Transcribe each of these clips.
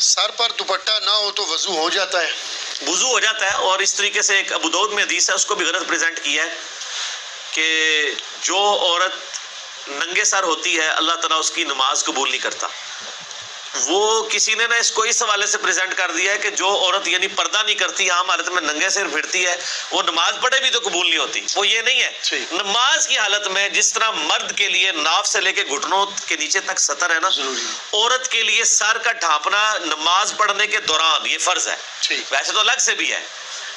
سر پر دوپٹہ نہ ہو تو وضو ہو جاتا ہے؟ وضو ہو جاتا ہے، اور اس طریقے سے ایک ابو داؤد میں حدیث ہے، اس کو بھی غلط پریزنٹ کیا ہے کہ جو عورت ننگے سر ہوتی ہے اللہ تعالیٰ اس کی نماز قبول نہیں کرتا۔ وہ کسی نے نا اس کو اس حوالے سے پریزنٹ کر دیا ہے کہ جو عورت یعنی پردہ نہیں کرتی، عام حالت میں ننگے سر پھرتی ہے، وہ نماز پڑھے بھی تو قبول نہیں ہوتی۔ وہ یہ نہیں ہے، نماز کی حالت میں جس طرح مرد کے لیے ناف سے لے کے گھٹنوں کے نیچے تک ستر ہے نا، عورت کے لیے سر کا ڈھانپنا نماز پڑھنے کے دوران یہ فرض ہے۔ ویسے تو الگ سے بھی ہے،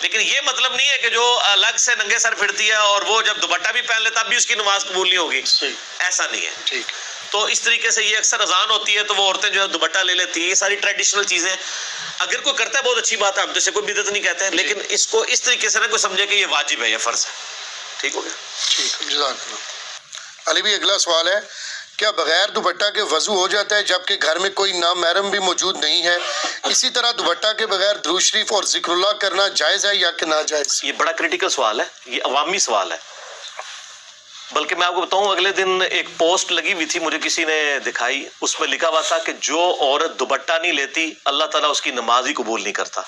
لیکن یہ مطلب نہیں ہے کہ جو الگ سے ننگے سر پھرتی ہے اور وہ جب دوپٹہ بھی پہن لیتا بھی اس کی نماز قبول نہیں ہوگی، ایسا نہیں ہے۔ ٹھیک۔ تو اس طریقے سے یہ اکثر اذان ہوتی ہے تو وہ عورتیں جو ہے دوپٹہ لے لیتی ہیں، یہ ساری ٹریڈیشنل چیزیں اگر کوئی کرتا ہے بہت اچھی بات ہے، ہم تو اسے کوئی بدعت نہیں کہتے ہیں، لیکن اس کو اس طریقے سے نہ کوئی سمجھے کہ یہ واجب ہے، یہ فرض ہے۔ ٹھیک ہو گیا؟ ٹھیک، جزاک اللہ۔ علی بھی اگلا سوال ہے، کیا بغیر دوپٹہ کے وضو ہو جاتا ہے جبکہ گھر میں کوئی نامحرم بھی موجود نہیں ہے؟ اسی طرح دوپٹہ کے بغیر درود شریف اور ذکر اللہ کرنا جائز ہے یا کہ ناجائز؟ یہ بڑا کریٹیکل سوال ہے، یہ عوامی سوال ہے۔ بلکہ میں آپ کو بتاؤں، اگلے دن ایک پوسٹ لگی ہوئی تھی، مجھے کسی نے دکھائی، اس میں لکھا ہوا تھا کہ جو عورت دوپٹہ نہیں لیتی اللہ تعالیٰ اس کی نماز ہی قبول نہیں کرتا،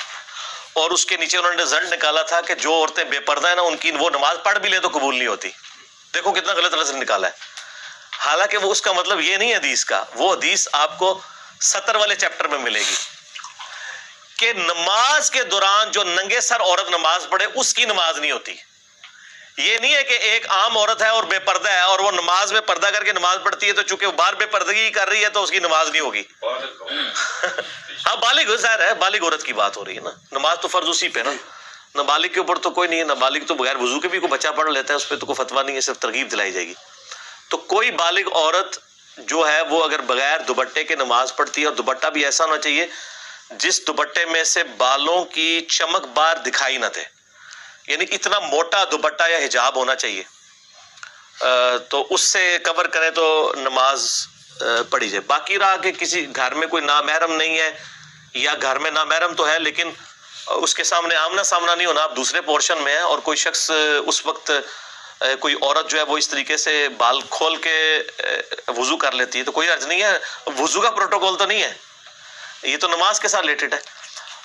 اور اس کے نیچے انہوں نے رزلٹ نکالا تھا کہ جو عورتیں بے پردہ ہیں نا، ان کی وہ نماز پڑھ بھی لے تو قبول نہیں ہوتی۔ دیکھو کتنا غلط رزلٹ نکالا ہے، حالانکہ وہ اس کا مطلب یہ نہیں ہے حدیث کا، وہ حدیث آپ کو 70 والے چیپٹر میں ملے گی کہ نماز کے دوران جو ننگے سر عورت نماز پڑھے اس کی نماز نہیں ہوتی۔ یہ نہیں ہے کہ ایک عام عورت ہے اور بے پردہ ہے اور وہ نماز میں پردہ کر کے نماز پڑھتی ہے تو چونکہ وہ باہر بے پردگی کر رہی ہے تو اس کی نماز نہیں ہوگی۔ ہاں بالغ ظاہر ہے، بالغ عورت کی بات ہو رہی ہے نا، نماز تو فرض اسی پہ نا، نابالغ کے اوپر تو کوئی نہیں ہے، نابالغ تو بغیر وضو کے بھی کوئی بچہ پڑھ لیتا ہے، اس پہ تو کوئی فتویٰ نہیں ہے، صرف ترغیب دلائی جائے گی۔ تو کوئی بالغ عورت جو ہے وہ اگر بغیر دوپٹے کے نماز پڑھتی ہے، اور دوپٹہ بھی ایسا ہونا چاہیے جس دوپٹے میں سے بالوں کی چمک باہر دکھائی نہ دے، یعنی اتنا موٹا دوپٹہ یا حجاب ہونا چاہیے، تو اس سے کور کریں تو نماز پڑھی جائے۔ باقی رہا کہ کسی گھر میں کوئی نامحرم نہیں ہے، یا گھر میں نامحرم تو ہے لیکن اس کے سامنے آمنا سامنا نہیں ہونا، آپ دوسرے پورشن میں ہیں، اور کوئی شخص اس وقت کوئی عورت جو ہے وہ اس طریقے سے بال کھول کے وضو کر لیتی ہے تو کوئی حرج نہیں ہے، وضو کا پروٹوکول تو نہیں ہے، یہ تو نماز کے ساتھ ریلیٹڈ ہے۔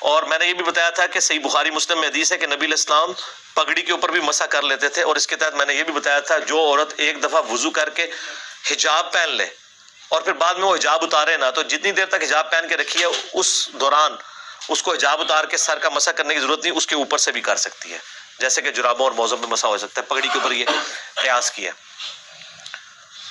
اور میں نے یہ بھی بتایا تھا کہ صحیح بخاری مسلم میں حدیث ہے کہ نبی علیہ السلام پگڑی کے اوپر بھی مسح کر لیتے تھے، اور اس کے تحت میں نے یہ بھی بتایا تھا جو عورت ایک دفعہ وضو کر کے حجاب پہن لے اور پھر بعد میں وہ حجاب اتارے نا، تو جتنی دیر تک حجاب پہن کے رکھی ہے اس دوران اس کو حجاب اتار کے سر کا مسح کرنے کی ضرورت نہیں، اس کے اوپر سے بھی کر سکتی ہے، جیسے کہ جرابوں اور موزوں پہ مسح ہو سکتا ہے، پگڑی کے اوپر یہ قیاس کیا۔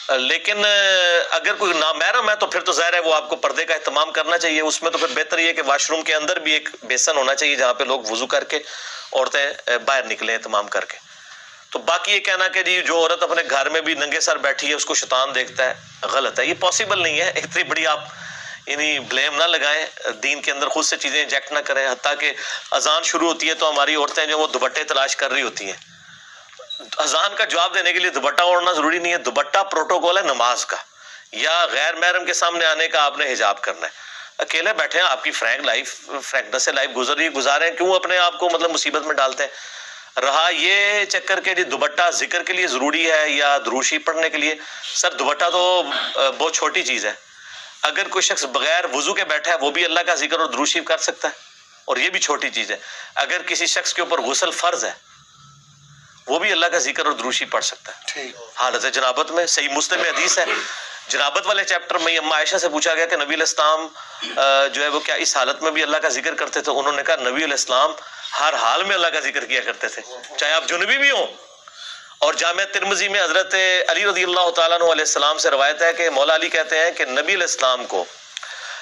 لیکن اگر کوئی نامحرم ہے تو پھر تو ظاہر ہے وہ آپ کو پردے کا اہتمام کرنا چاہیے، اس میں تو پھر بہتر یہ ہے کہ واش روم کے اندر بھی ایک بیسن ہونا چاہیے جہاں پہ لوگ وضو کر کے عورتیں باہر نکلیں اہتمام کر کے۔ تو باقی یہ کہنا کہ جی جو عورت اپنے گھر میں بھی ننگے سر بیٹھی ہے اس کو شیطان دیکھتا ہے، غلط ہے، یہ پاسبل نہیں ہے۔ اتنی بڑی آپ یعنی بلیم نہ لگائیں، دین کے اندر خود سے چیزیں انجیکٹ نہ کریں، حتیٰ کہ اذان شروع ہوتی ہے تو ہماری عورتیں جو وہ دوپٹے تلاش کر رہی ہوتی ہیں، اذان کا جواب دینے کے لیے دوپٹہ اوڑھنا ضروری نہیں ہے، دوپٹہ پروٹوکول ہے نماز کا، یا غیر محرم کے سامنے آنے کا آپ نے حجاب کرنا ہے۔ اکیلے بیٹھے ہیں، آپ کی فرینکنس سے لائف گزارے ہیں، کیوں اپنے آپ کو مطلب مصیبت میں ڈالتے ہیں؟ رہا یہ چکر کے جی دوپٹہ ذکر کے لیے ضروری ہے یا درود شریف پڑھنے کے لیے، سر دوپٹہ تو بہت چھوٹی چیز ہے، اگر کوئی شخص بغیر وضو کے بیٹھا ہے وہ بھی اللہ کا ذکر اور درود شریف کر سکتا ہے، اور یہ بھی چھوٹی چیز ہے۔ اگر کسی شخص کے اوپر غسل فرض ہے وہ بھی اللہ کا ذکر اور درود شریف پڑھ سکتا ہے حالت جنابت میں۔ صحیح مسلم میں حدیث ہے، جنابت والے چیپٹر میں اما عائشہ سے پوچھا گیا کہ نبی علیہ السلام جو ہے وہ کیا اس حالت میں بھی اللہ کا ذکر کرتے تھے؟ انہوں نے کہا نبی علیہ السلام ہر حال میں اللہ کا ذکر کیا کرتے تھے، چاہے آپ جنبی بھی ہوں۔ اور جامع ترمذی میں حضرت علی رضی اللہ تعالیٰ عنہ علیہ السلام سے روایت ہے کہ مولا علی کہتے ہیں کہ نبی علیہ السلام کو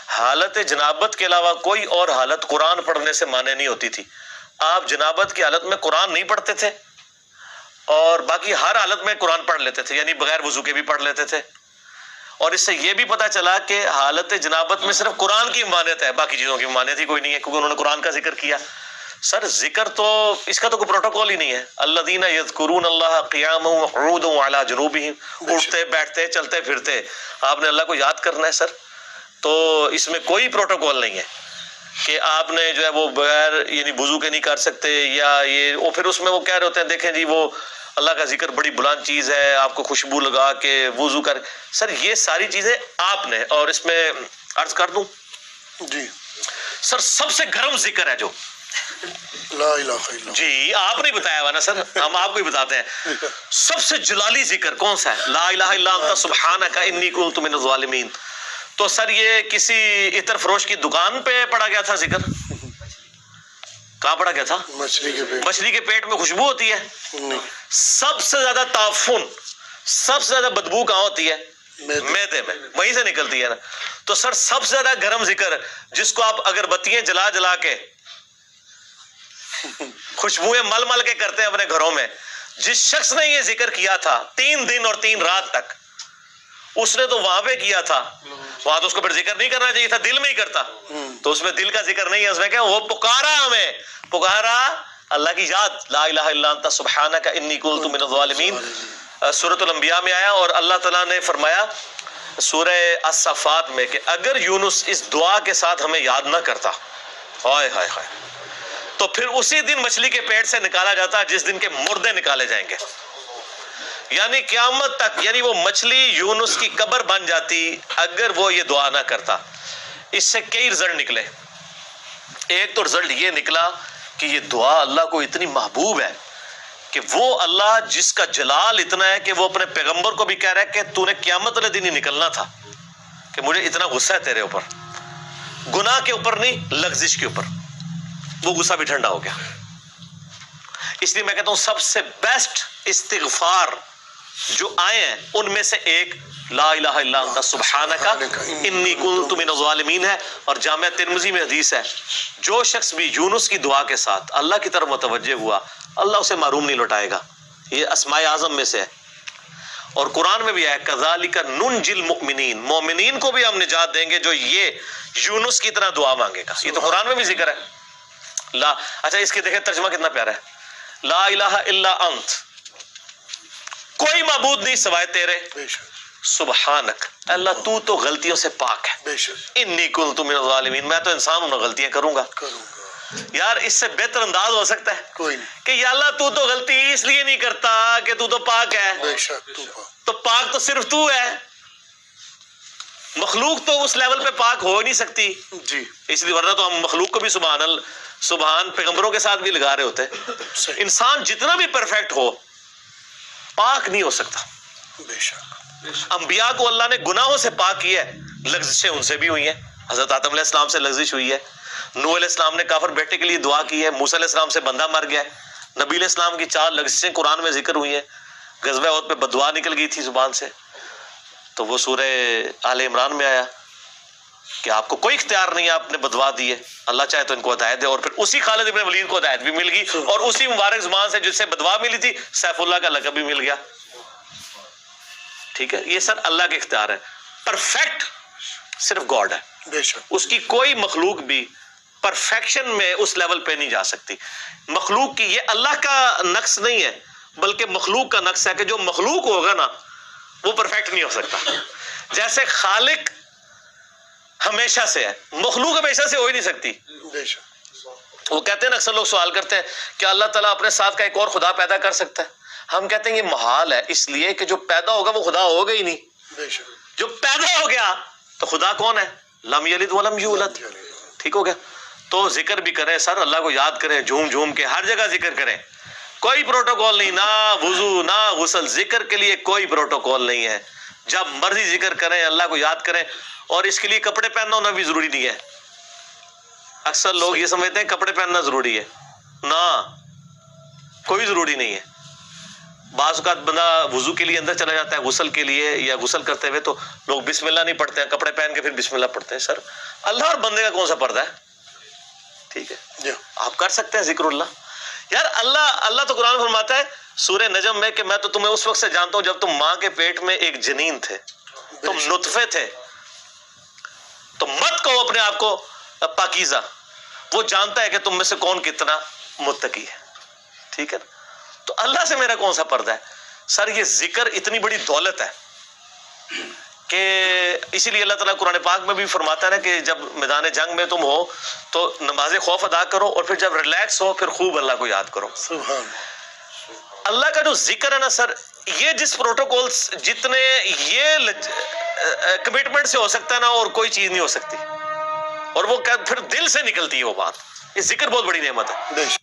حالت جنابت کے علاوہ کوئی اور حالت قرآن پڑھنے سے مانے نہیں ہوتی تھی، آپ جنابت کی حالت میں قرآن نہیں پڑھتے تھے اور باقی ہر حالت میں قرآن پڑھ لیتے تھے، یعنی بغیر وضو کے بھی پڑھ لیتے تھے۔ اور اس سے یہ بھی پتہ چلا کہ حالت جنابت میں صرف قرآن کی ممانعت ہے، باقی چیزوں کی ممانعت ہی کوئی نہیں ہے، کیونکہ انہوں نے قرآن کا ذکر کیا۔ سر ذکر تو اس کا تو کوئی پروٹوکول ہی نہیں ہے، الذین یذکرون اللہ قیاما وقعودا وعلی جنوبہم، اٹھتے بیٹھتے چلتے پھرتے آپ نے اللہ کو یاد کرنا ہے سر، تو اس میں کوئی پروٹوکول نہیں ہے کہ آپ نے جو ہے وہ بغیر یعنی وضو کے نہیں کر سکتے، یا یہ اور پھر اس میں وہ کہہ رہے ہوتے ہیں دیکھیں جی وہ اللہ کا ذکر بڑی بلند چیز ہے، آپ کو خوشبو لگا کے وضو کر، سر یہ ساری چیزیں آپ نے، اور اس میں عرض کر دوں جی سر سب سے گرم ذکر ہے جو لا الہ الا اللہ. جی آپ نے بتایا ہوا نا سر، ہم آپ کو ہی بتاتے ہیں. سب سے جلالی ذکر کون سا ہے؟ لا الہ الا انت سبحانک انی کنت من الظالمین. تو سر یہ کسی عطر فروش کی دکان پہ پڑا گیا تھا ذکر؟ کہاں پڑا گیا تھا؟ مچھلی کے پیٹ میں خوشبو ہوتی ہے. سب سے زیادہ تعفن، سب سے زیادہ بدبو کہاں ہوتی ہے؟ میدے میں، وہیں سے نکلتی ہے نا. تو سر سب سے زیادہ گرم ذکر جس کو آپ اگربتیاں جلا جلا کے خوشبوئیں مل مل کے کرتے ہیں اپنے گھروں میں، جس شخص نے یہ ذکر کیا تھا 3 دن اور 3 رات تک، اس نے تو وہاں پہ کیا تھا، وہاں تو اس کو پھر ذکر نہیں کرنا چاہیے تھا، دل میں ہی کرتا. تو اس میں دل کا ذکر نہیں ہے، اس میں کیا وہ پکارا، ہمیں پکارا اللہ کی یاد، لا الہ الا انت سبحانک انی کنت من الظالمین. سورۃ الانبیاء میں آیا اور اللہ تعالیٰ نے فرمایا سورہ الصفات میں کہ اگر یونس اس دعا کے ساتھ ہمیں یاد نہ کرتا، ہائے ہائے ہائے، تو پھر اسی دن مچھلی کے پیٹ سے نکالا جاتا جس دن کے مردے نکالے جائیں گے. یعنی قیامت تک، یعنی وہ مچھلی یونس کی قبر بن جاتی اگر وہ یہ دعا نہ کرتا. اس سے کئی رزلٹ نکلے. ایک تو رزلٹ یہ نکلا کہ یہ دعا اللہ کو اتنی محبوب ہے کہ وہ اللہ جس کا جلال اتنا ہے کہ وہ اپنے پیغمبر کو بھی کہہ رہا ہے کہ تو نے قیامت والے دن ہی نکلنا تھا، کہ مجھے اتنا غصہ ہے تیرے اوپر، گناہ کے اوپر نہیں، لغزش کے اوپر. وہ غصہ بھی ٹھنڈا ہو گیا. اس لیے میں کہتا ہوں سب سے بیسٹ استغفار جو آئے ہیں ان میں سے ایک لا الہ الا انت سبحانک انی کنت من الظالمین ہے. اور جامعہ ترمذی میں حدیث ہے، جو شخص بھی یونس کی دعا کے ساتھ اللہ کی طرف متوجہ ہوا اللہ اسے محروم نہیں لوٹائے گا. یہ اسماء اعظم میں سے ہے. اور قرآن میں بھی ہے کذالک ننجی المؤمنین، مومنین کو بھی ہم نجات دیں گے جو یہ یونس کی طرح دعا مانگے گا. یہ تو قرآن میں بھی ذکر ہے. لا اچھا اس کی دیکھیں ترجمہ کتنا پیارا ہے، لا الہ الا انت، کوئی معبود نہیں سوائے تیرے، سبحانک، اللہ تو غلطیوں سے پاک ہے، انی کنت من الظالمین، میں تو انسان ہوں، غلطیاں کروں گا. یار اس سے بہتر انداز ہو سکتا ہے کوئی نہیں کہ یا اللہ تو غلطی اس لیے نہیں کرتا کہ تو پاک ہے. تو پاک تو صرف تو ہے، مخلوق تو اس لیول پہ پاک ہو نہیں سکتی. جی اس لیے ورنہ تو ہم مخلوق کو بھی سبحان پیغمبروں کے ساتھ بھی لگا رہے ہوتے. انسان جتنا بھی پرفیکٹ ہو پاک نہیں ہو سکتا. بے شک انبیاء کو اللہ نے گناہوں سے پاک کیا ہے، لغزشیں ان سے بھی ہوئی ہیں. حضرت آدم علیہ السلام سے لغزش ہوئی ہے، نوح علیہ السلام نے کافر بیٹے کے لیے دعا کی ہے، موسیٰ علیہ السلام سے بندہ مر گیا ہے، نبی علیہ السلام کی 4 لغزشیں قرآن میں ذکر ہوئی ہیں. غزوہ احد پہ بددعا نکل گئی تھی زبان سے، تو وہ سورہ آل عمران میں آیا کہ آپ کو کوئی اختیار نہیں ہے، آپ نے بددعا دی ہے، اللہ چاہے تو ان کو ہدایت دے. اور پھر اسی خالد ابن ولید کو ہدایت بھی مل گئی، اور اسی مبارک زبان سے جس سے بددعا ملی تھی سیف اللہ کا لقب بھی مل گیا. ٹھیک ہے، یہ سر اللہ کے اختیار ہے. پرفیکٹ صرف گاڈ ہے، بے شک اس کی کوئی مخلوق بھی پرفیکشن میں اس لیول پہ نہیں جا سکتی. مخلوق کی، یہ اللہ کا نقص نہیں ہے بلکہ مخلوق کا نقص ہے کہ جو مخلوق ہوگا نا وہ پرفیکٹ نہیں ہو سکتا. جیسے خالق ہمیشہ سے ہے، مخلوق ہمیشہ سے ہو ہی نہیں سکتی. بے شک وہ کہتے ہیں نا، اکثر لوگ سوال کرتے ہیں کہ اللہ تعالیٰ اپنے ساتھ کا ایک اور خدا پیدا کر سکتا ہے. ہم کہتے ہیں یہ محال ہے، اس لیے کہ جو پیدا ہوگا وہ خدا ہوگا ہی نہیں. بے شک جو پیدا ہو گیا تو خدا کون ہے؟ لم یلد ولم یولد. ٹھیک ہو گیا. تو ذکر بھی کریں سر، اللہ کو یاد کریں، جھوم جھوم کے ہر جگہ ذکر کریں. کوئی پروٹوکول نہیں، نہ وضو نہ غسل، ذکر کے لیے کوئی پروٹوکول نہیں ہے. جب مرضی ذکر کریں، اللہ کو یاد کریں. اور اس کے لیے کپڑے پہننا ہونا بھی ضروری نہیں ہے. اکثر لوگ یہ سمجھتے ہیں کپڑے پہننا ضروری ہے، نہ کوئی ضروری نہیں ہے. بعض اوقات بندہ وضو کے لیے اندر چلا جاتا ہے، غسل کے لیے یا غسل کرتے ہوئے تو لوگ بسم اللہ نہیں پڑھتے ہیں، کپڑے پہن کے پھر بسم اللہ پڑھتے ہیں. سر اللہ اور بندے کا کون سا پردہ ہے؟ ٹھیک ہے، آپ کر سکتے ہیں ذکر اللہ. یار اللہ تو قرآن فرماتا ہے سورہ نجم میں کہ میں تو تمہیں اس وقت سے جانتا ہوں جب تم ماں کے پیٹ میں ایک جنین تھے، تم نطفے تھے. تو مت کہو اپنے آپ کو پاکیزہ، وہ جانتا ہے کہ تم میں سے کون کتنا متقی ہے. ٹھیک ہے نا. تو اللہ سے میرا کون سا پردہ ہے؟ سر یہ ذکر اتنی بڑی دولت ہے کہ اسی لیے اللہ تعالیٰ قرآن پاک میں بھی فرماتا ہے نا کہ جب میدان جنگ میں تم ہو تو نماز خوف ادا کرو، اور پھر جب ریلیکس ہو پھر خوب اللہ کو یاد کرو. سبحان اللہ کا جو ذکر ہے نا سر، یہ جس پروٹوکولز جتنے یہ کمٹمنٹ سے ہو سکتا ہے نا، اور کوئی چیز نہیں ہو سکتی. اور وہ پھر دل سے نکلتی ہے وہ بات. یہ ذکر بہت بڑی نعمت ہے.